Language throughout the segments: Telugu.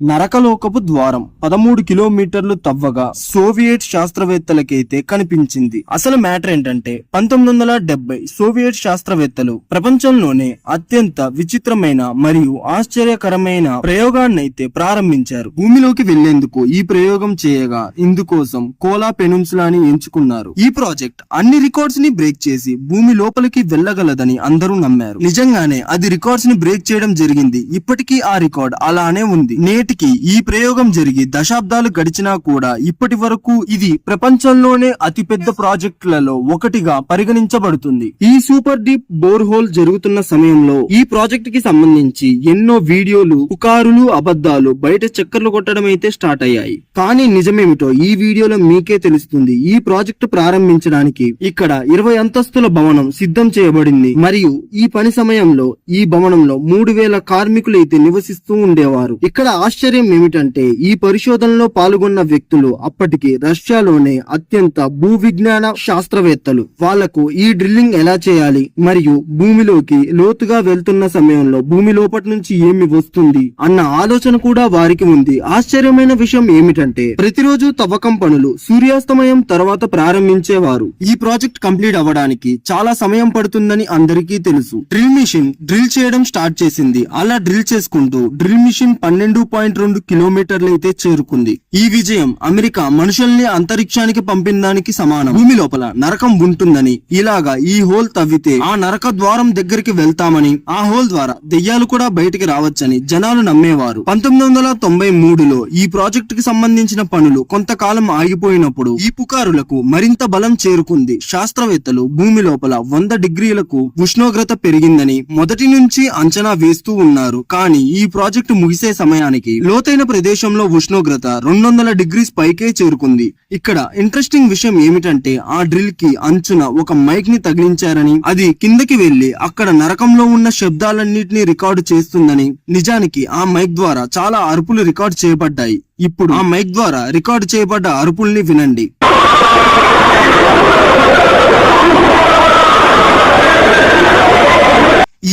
నరకలోకపు ద్వారం 13 కిలోమీటర్లు తవ్వగా సోవియట్ శాస్త్రవేత్తలకైతే కనిపించింది. అసలు మ్యాటర్ ఏంటంటే 1970 సోవియట్ శాస్త్రవేత్తలు ప్రపంచంలోనే అత్యంత విచిత్రమైన మరియు ఆశ్చర్యకరమైన ప్రయోగాన్నైతే ప్రారంభించారు. భూమిలోకి వెళ్లేందుకు ఈ ప్రయోగం చేయగా ఇందుకోసం కోలా పెనున్సులాని ఎంచుకున్నారు. ఈ ప్రాజెక్ట్ అన్ని రికార్డ్స్ ని బ్రేక్ చేసి భూమి లోపలికి వెళ్లగలదని అందరూ నమ్మారు. నిజంగానే అది రికార్డ్స్ ని బ్రేక్ చేయడం జరిగింది. ఇప్పటికీ ఆ రికార్డ్ అలానే ఉంది. నేటికి ఈ ప్రయోగం జరిగి దశాబ్దాలు గడిచినా కూడా ఇప్పటి వరకు ఇది ప్రపంచంలోనే అతిపెద్ద ప్రాజెక్టులలో ఒకటిగా పరిగణించబడుతుంది. ఈ సూపర్ డీప్ బోర్ హోల్ జరుగుతున్న సమయంలో ఈ ప్రాజెక్ట్ కి సంబంధించి ఎన్నో వీడియోలు, పుకారులు, అబద్ధాలు బయట చక్కర్లు కొట్టడం అయితే స్టార్ట్ అయ్యాయి. కానీ నిజమేమిటో ఈ వీడియోలో మీకే తెలుస్తుంది. ఈ ప్రాజెక్టు ప్రారంభించడానికి ఇక్కడ 20 అంతస్తుల భవనం సిద్ధం చేయబడింది మరియు ఈ పని సమయంలో ఈ భవనంలో 3000 కార్మికులైతే నివసిస్తూ ఉండేవారు. ఇక్కడ ఆశ్చర్యం ఏమిటంటే ఈ పరిశోధనలో పాల్గొన్న వ్యక్తులు అప్పటికి రష్యాలోనే అత్యంత భూ విజ్ఞాన శాస్త్రవేత్తలు. వాళ్లకు ఈ డ్రిల్లింగ్ ఎలా చేయాలి మరియు భూమిలోకి లోతుగా వెళ్తున్న సమయంలో భూమి లోపటి నుంచి ఏమి వస్తుంది అన్న ఆలోచన కూడా వారికి ఉంది. ఆశ్చర్యమైన విషయం ఏమిటంటే ప్రతిరోజు తవ్వకం పనులు సూర్యాస్తమయం తర్వాత ప్రారంభించేవారు. ఈ ప్రాజెక్ట్ కంప్లీట్ అవ్వడానికి చాలా సమయం పడుతుందని అందరికీ తెలుసు. డ్రిల్ మిషన్ డ్రిల్ చేయడం స్టార్ట్ చేసింది. అలా డ్రిల్ చేసుకుంటూ డ్రిల్ మిషన్ 12.2 కిలోమీటర్లు అయితే చేరుకుంది. ఈ విజయం అమెరికా మనుషుల్ని అంతరిక్షానికి పంపిన దానికి సమానం. భూమి లోపల నరకం ఉంటుందని, ఇలాగా ఈ హోల్ తవ్వితే ఆ నరక ద్వారం దగ్గరికి వెళ్తామని, ఆ హోల్ ద్వారా దెయ్యాలు కూడా బయటికి రావచ్చని జనాలు నమ్మేవారు. 1993లో ఈ ప్రాజెక్ట్ కి సంబంధించిన పనులు కొంతకాలం ఆగిపోయినప్పుడు ఈ పుకారులకు మరింత బలం చేరుకుంది. శాస్త్రవేత్తలు భూమి లోపల 100 డిగ్రీలకు ఉష్ణోగ్రత పెరిగిందని మొదటి నుంచి అంచనా వేస్తూ ఉన్నారు. కానీ ఈ ప్రాజెక్టు ముగిసే సమయానికి లోతైన ప్రదేశంలో ఉష్ణోగ్రత 200 డిగ్రీస్ పైకే చేరుకుంది. ఇక్కడ ఇంట్రెస్టింగ్ విషయం ఏమిటంటే ఆ డ్రిల్ కి అంచున ఒక మైక్ ని తగిలించారని, అది కిందకి వెళ్లి అక్కడ నరకంలో ఉన్న శబ్దాలన్నిటినీ రికార్డు చేస్తుందని. నిజానికి ఆ మైక్ ద్వారా చాలా అరుపులు రికార్డు చేయబడ్డాయి. ఇప్పుడు ఆ మైక్ ద్వారా రికార్డు చేయబడ్డ అరుపుల్ని వినండి.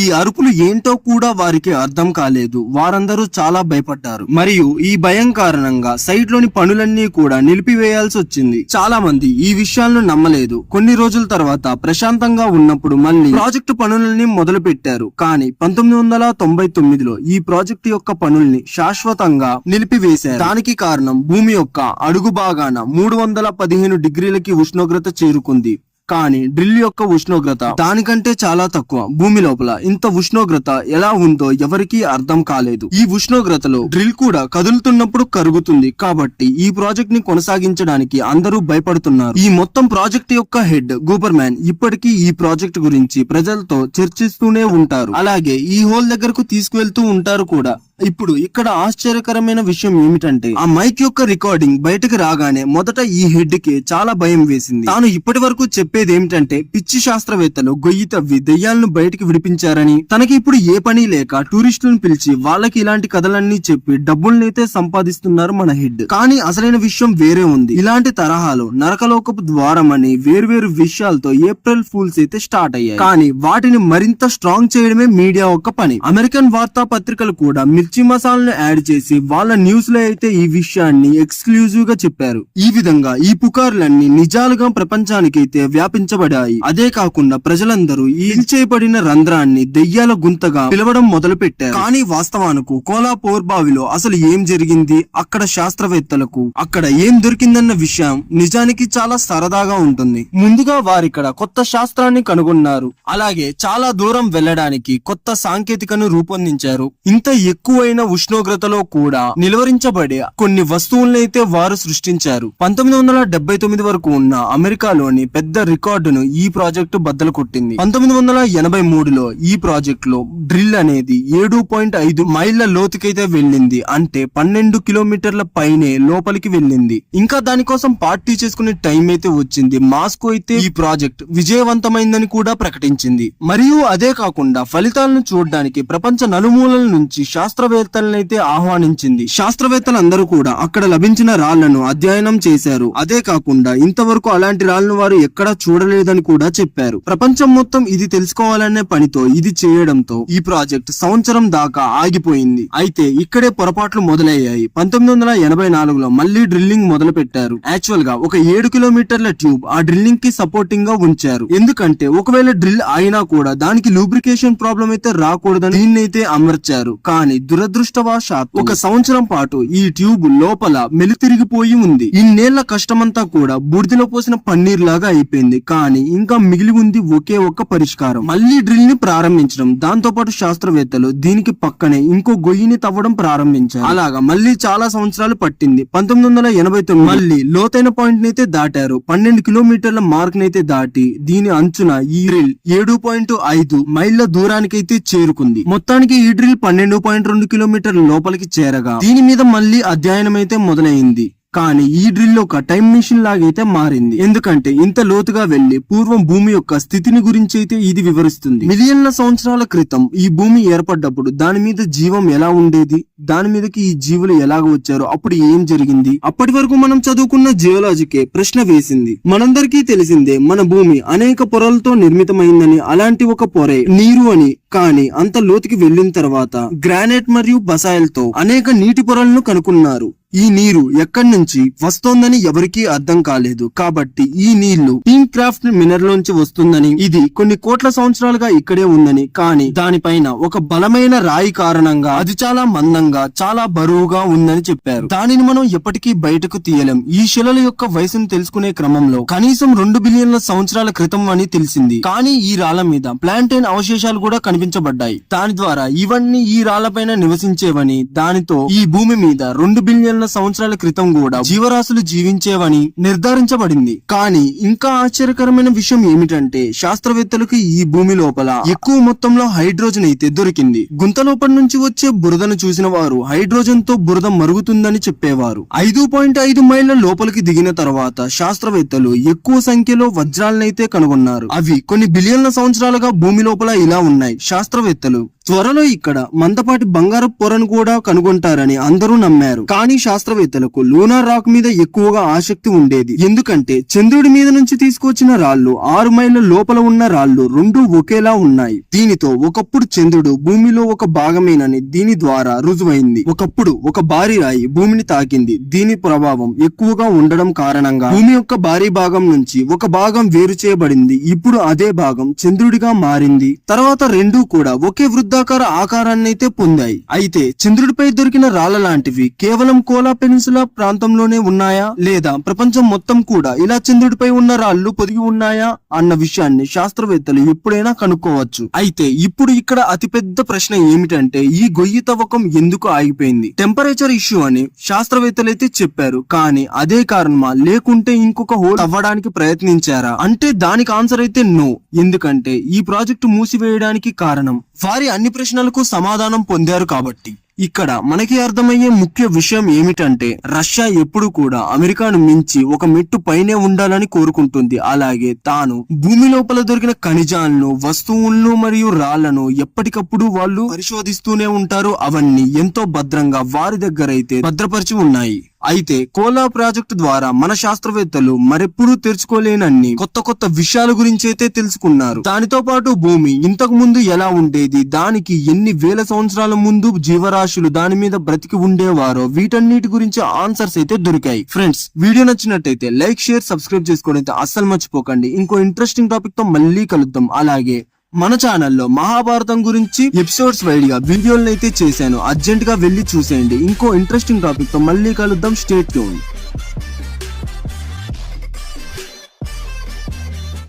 ఈ అరుపులు ఏంటో కూడా వారికి అర్థం కాలేదు. వారందరూ చాలా భయపడ్డారు మరియు ఈ భయం కారణంగా సైట్ లోని పనులన్నీ కూడా నిలిపివేయాల్సి వచ్చింది. చాలా మంది ఈ విషయాలను నమ్మలేదు. కొన్ని రోజుల తర్వాత ప్రశాంతంగా ఉన్నప్పుడు మళ్ళీ ప్రాజెక్టు పనులని మొదలు పెట్టారు. కానీ 1999లో ఈ ప్రాజెక్టు యొక్క పనుల్ని శాశ్వతంగా నిలిపివేశారు. దానికి కారణం భూమి యొక్క అడుగు భాగాన 315 డిగ్రీలకి ఉష్ణోగ్రత చేరుకుంది. కానీ డ్రిల్ యొక్క ఉష్ణోగ్రత దానికంటే చాలా తక్కువ. భూమి లోపల ఇంత ఉష్ణోగ్రత ఎలా ఉందో ఎవరికీ అర్థం కాలేదు. ఈ ఉష్ణోగ్రతలో డ్రిల్ కూడా కదులుతున్నప్పుడు కరుగుతుంది. కాబట్టి ఈ ప్రాజెక్ట్ ని కొనసాగించడానికి అందరూ భయపడుతున్నారు. ఈ మొత్తం ప్రాజెక్ట్ యొక్క హెడ్ గూపర్ మ్యాన్ ఇప్పటికీ ఈ ప్రాజెక్ట్ గురించి ప్రజలతో చర్చిస్తూనే ఉంటారు. అలాగే ఈ హోల్ దగ్గరకు తీసుకువెళ్తూ ఉంటారు కూడా. ఇప్పుడు ఇక్కడ ఆశ్చర్యకరమైన విషయం ఏమిటంటే ఆ మైక్ యొక్క రికార్డింగ్ బయటకు రాగానే మొదట ఈ హెడ్ కి చాలా భయం వేసింది. తాను ఇప్పటి వరకు చెప్పేది ఏమిటంటే పిచ్చి శాస్త్రవేత్తలు గొయ్యి తవ్వి దెయ్యాలను బయటికి విడిపించారని, తనకి ఇప్పుడు ఏ పని లేక టూరిస్టులను పిలిచి వాళ్ళకి ఇలాంటి కథలన్నీ చెప్పి డబ్బులనైతే సంపాదిస్తున్నారు మన హెడ్. కానీ అసలైన విషయం వేరే ఉంది. ఇలాంటి తరహాలో నరకలోకపు ద్వారం అని వేర్వేరు విషయాలతో ఏప్రిల్ ఫూల్స్ అయితే స్టార్ట్ అయ్యాయి. కానీ వాటిని మరింత స్ట్రాంగ్ చేయడమే మీడియా యొక్క పని. అమెరికన్ వార్తా పత్రికలు కూడా మిర్చి మసాలను యాడ్ చేసి వాళ్ళ న్యూస్ లో అయితే ఈ విషయాన్ని ఎక్స్క్లూజివ్ గా చెప్పారు. ఈ విధంగా ఈ పుకార్లన్నీ నిజాలుగా ప్రపంచానికైతే వ్యాపించబడాయి. అదే కాకుండా ప్రజలందరూ ఈ చేయబడిన రంధ్రాన్ని దెయ్యాల గుంతగా పిలవడం మొదలు పెట్టారు. కానీ వాస్తవానికి కోలాపూర్ బావిలో అసలు ఏం జరిగింది, అక్కడ శాస్త్రవేత్తలకు అక్కడ ఏం దొరికిందన్న విషయం నిజానికి చాలా సరదాగా ఉంటుంది. ముందుగా వారిక్కడ కొత్త శాస్త్రాన్ని కనుగొన్నారు. అలాగే చాలా దూరం వెళ్లడానికి కొత్త సాంకేతికను రూపొందించారు. ఇంత ఎక్కువైన ఉష్ణోగ్రతలో కూడా నిలువరించబడే కొన్ని వస్తువులనైతే వారు సృష్టించారు. 1979 వరకు ఉన్న అమెరికాలోని పెద్ద రికార్డును ఈ ప్రాజెక్టు బద్దలు కొట్టింది. 1983లో ఈ ప్రాజెక్ట్ లో డ్రిల్ అనేది 7.5 మైళ్ల లోతుకైతే వెళ్ళింది. అంటే 12 కిలోమీటర్ల పైనే లోపలికి వెళ్ళింది. ఇంకా దానికోసం పార్టీ చేసుకునే టైం అయితే వచ్చింది. మాస్కో అయితే ఈ ప్రాజెక్ట్ విజయవంతమైందని కూడా ప్రకటించింది. మరియు అదే కాకుండా ఫలితాలను చూడడానికి ప్రపంచ నలుమూలల నుంచి శాస్త్రవేత్తలనైతే ఆహ్వానించింది. శాస్త్రవేత్తలందరూ కూడా అక్కడ లభించిన రాళ్లను అధ్యయనం చేశారు. అదే కాకుండా ఇంతవరకు అలాంటి రాళ్లను వారు ఎక్కడా చూడలేదని కూడా చెప్పారు. ప్రపంచం మొత్తం ఇది తెలుసుకోవాలనే పనితో ఇది చేయడంతో ఈ ప్రాజెక్ట్ సంవత్సరం దాకా ఆగిపోయింది. అయితే ఇక్కడే పొరపాట్లు మొదలయ్యాయి. 1984లో మళ్లీ డ్రిల్లింగ్ మొదలు పెట్టారు. యాక్చువల్ గా ఒక 7 కిలోమీటర్ల ట్యూబ్ ఆ డ్రిల్లింగ్ కి సపోర్టింగ్ గా ఉంచారు. ఎందుకంటే ఒకవేళ డ్రిల్ అయినా కూడా దానికి లూబ్రికేషన్ ప్రాబ్లం అయితే రాకూడదని దీన్నైతే అమర్చారు. కానీ దురదృష్టవశాత్తు ఒక సంవత్సరం పాటు ఈ ట్యూబ్ లోపల మెలితిరిగిపోయి ఉంది. ఇన్నేళ్ల కష్టమంతా కూడా బూడిదలో పోసిన పన్నీర్ లాగా అయిపోయింది. కానీ ఇంకా మిగిలి ఉంది ఒకే ఒక్క పరిష్కారం, మళ్లీ డ్రిల్ ని ప్రారంభించడం. దాంతో పాటు శాస్త్రవేత్తలు దీనికి పక్కనే ఇంకో గొయ్యిని తవ్వడం ప్రారంభించారు. అలాగా మళ్లీ చాలా సంవత్సరాలు పట్టింది. 1989 మళ్లీ లోతైన పాయింట్ నైతే దాటారు. 12 కిలోమీటర్ల మార్క్ నైతే దాటి దీని అంచున ఈ డ్రిల్ 7.5 మైళ్ల దూరానికైతే చేరుకుంది. మొత్తానికి ఈ డ్రిల్ 12.2 కిలోమీటర్ల లోపలికి చేరగా దీని మీద మళ్లీ అధ్యయనం అయితే మొదలైంది. కానీ ఈ డ్రిల్ ఒక టైం మిషన్ లాగైతే మారింది. ఎందుకంటే ఇంత లోతుగా వెళ్లి పూర్వం భూమి యొక్క స్థితిని గురించి అయితే ఇది వివరిస్తుంది. మిలియన్ల సంవత్సరాల క్రితం ఈ భూమి ఏర్పడ్డప్పుడు దాని మీద జీవం ఎలా ఉండేది, దాని మీదకి ఈ జీవులు ఎలాగ వచ్చారు, అప్పుడు ఏం జరిగింది. అప్పటి వరకు మనం చదువుకున్న జియోలాజీకే ప్రశ్న వేసింది. మనందరికీ తెలిసిందే మన భూమి అనేక పొరలతో నిర్మితమైందని, అలాంటి ఒక పొరే నీరు అని. కానీ అంత లోతుకి వెళ్లిన తర్వాత గ్రానైట్ మరియు బసాయిల్తో అనేక నీటి పొరలను కనుక్కున్నారు. ఈ నీరు ఎక్కడి నుంచి వస్తోందని ఎవరికీ అర్థం కాలేదు. కాబట్టి ఈ నీళ్లు పింక్ క్రాఫ్ట్ మినరల్ నుంచి వస్తుందని, ఇది కొన్ని కోట్ల సంవత్సరాలుగా ఇక్కడే ఉందని, కానీ దానిపైన ఒక బలమైన రాయి కారణంగా అది చాలా మందంగా చాలా బరువుగా ఉందని చెప్పారు. దానిని మనం ఎప్పటికీ బయటకు తీయలేం. ఈ శిలల యొక్క వయసును తెలుసుకునే క్రమంలో కనీసం 2 బిలియన్ల సంవత్సరాల క్రితం అని తెలిసింది. కానీ ఈ రాళ్ల మీద ప్లాంటైన్ అవశేషాలు కూడా కనిపించబడ్డాయి. దాని ద్వారా ఇవన్నీ ఈ రాళ్లపైన నివసించేవని, దానితో ఈ భూమి మీద 2 బిలియన్ల సంవత్సరాల క్రితం కూడా జీవరాశులు జీవించేవని నిర్ధారించబడింది. కానీ ఇంకా ఆశ్చర్యకరమైన విషయం ఏమిటంటే శాస్త్రవేత్తలకు ఈ భూమి లోపల ఎక్కువ మొత్తంలో హైడ్రోజన్ అయితే దొరికింది. గుంత లోపల నుంచి వచ్చే బురదను చూసిన వారు హైడ్రోజన్ తో బురద మరుగుతుందని చెప్పేవారు. 5.5 మైళ్ల లోపలికి దిగిన తర్వాత శాస్త్రవేత్తలు ఎక్కువ సంఖ్యలో వజ్రాలనైతే కనుగొన్నారు. అవి కొన్ని బిలియన్ల సంవత్సరాలుగా భూమి లోపల ఇలా ఉన్నాయి. శాస్త్రవేత్తలు త్వరలో ఇక్కడ మందపాటి బంగారు పొరను కూడా కనుగొంటారని అందరూ నమ్మారు. కానీ శాస్త్రవేత్తలకు లూనార్ రాక్ మీద ఎక్కువగా ఆసక్తి ఉండేది. ఎందుకంటే చంద్రుడి మీద నుంచి తీసుకొచ్చిన రాళ్లు 6 మైళ్ల లోపల ఉన్న రాళ్లు రెండూ ఒకేలా ఉన్నాయి. దీనితో ఒకప్పుడు చంద్రుడు భూమిలో ఒక భాగమేనని దీని ద్వారా రుజువైంది. ఒకప్పుడు ఒక భారీ రాయి భూమిని తాకింది. దీని ప్రభావం ఎక్కువగా ఉండడం కారణంగా భూమి యొక్క భారీ భాగం నుంచి ఒక భాగం వేరు చేయబడింది. ఇప్పుడు అదే భాగం చంద్రుడిగా మారింది. తర్వాత రెండూ కూడా ఒకే వృద్ధాకార ఆకారాన్ని అయితే పొందాయి. అయితే చంద్రుడిపై దొరికిన రాళ్ల లాంటివి కేవలం కోలా పెనిన్సులా ప్రాంతంలోనే ఉన్నాయా, లేదా ప్రపంచం మొత్తం కూడా ఇలా చంద్రుడిపై ఉన్న రాళ్లు పొదిగి ఉన్నాయా అన్న విషయాన్ని శాస్త్రవేత్తలు ఎప్పుడైనా కనుక్కోవచ్చు. అయితే ఇప్పుడు ఇక్కడ అతిపెద్ద ప్రశ్న ఏమిటంటే ఈ గొయ్యి తవ్వకం ఎందుకు ఆగిపోయింది? టెంపరేచర్ ఇష్యూ అని శాస్త్రవేత్తలైతే చెప్పారు. కానీ అదే కారణమా, లేకుంటే ఇంకొక హోల్ తవ్వడానికి ప్రయత్నించారా అంటే దానికి ఆన్సర్ అయితే నో. ఎందుకంటే ఈ ప్రాజెక్టు మూసివేయడానికి కారణం వారి అన్ని ప్రశ్నలకు సమాధానం పొందారు. కాబట్టి ఇక్కడ మనకి అర్థమయ్యే ముఖ్య విషయం ఏమిటంటే రష్యా ఎప్పుడు కూడా అమెరికాను మించి ఒక మెట్టు పైనే ఉండాలని కోరుకుంటుంది. అలాగే తాను భూమి లోపల దొరికిన ఖనిజాలను, వస్తువులను మరియు రాళ్లను ఎప్పటికప్పుడు వాళ్ళు పరిశోధిస్తూనే ఉంటారు. అవన్నీ ఎంతో భద్రంగా వారి దగ్గర అయితే భద్రపరిచి ఉన్నాయి. అయితే కోలా ప్రాజెక్టు ద్వారా మన శాస్త్రవేత్తలు మరెప్పుడూ తెరుచుకోలేనన్ని కొత్త కొత్త విషయాల గురించి అయితే తెలుసుకున్నారు. దానితో పాటు భూమి ఇంతకు ముందు ఎలా ఉండేది, దానికి ఎన్ని వేల సంవత్సరాల ముందు జీవరాశులు దాని మీద బ్రతికి ఉండేవారో, వీటన్నిటి గురించి ఆన్సర్స్ అయితే దొరికాయి. ఫ్రెండ్స్, వీడియో నచ్చినట్టయితే లైక్, షేర్, సబ్స్క్రైబ్ చేసుకోవడం అయితే అస్సలు మర్చిపోకండి. ఇంకో ఇంట్రెస్టింగ్ టాపిక్ తో మళ్ళీ కలుద్దాం. అలాగే మన ఛానల్లో మహాభారతం గురించి ఎపిసోడ్స్ వైడ్ గా వీడియోలను అయితే చేశాను. అర్జెంట్ గా వెళ్లి చూసేయండి. ఇంకో ఇంట్రెస్టింగ్ టాపిక్ తో మళ్ళీ కలుద్దాం. Stay tuned.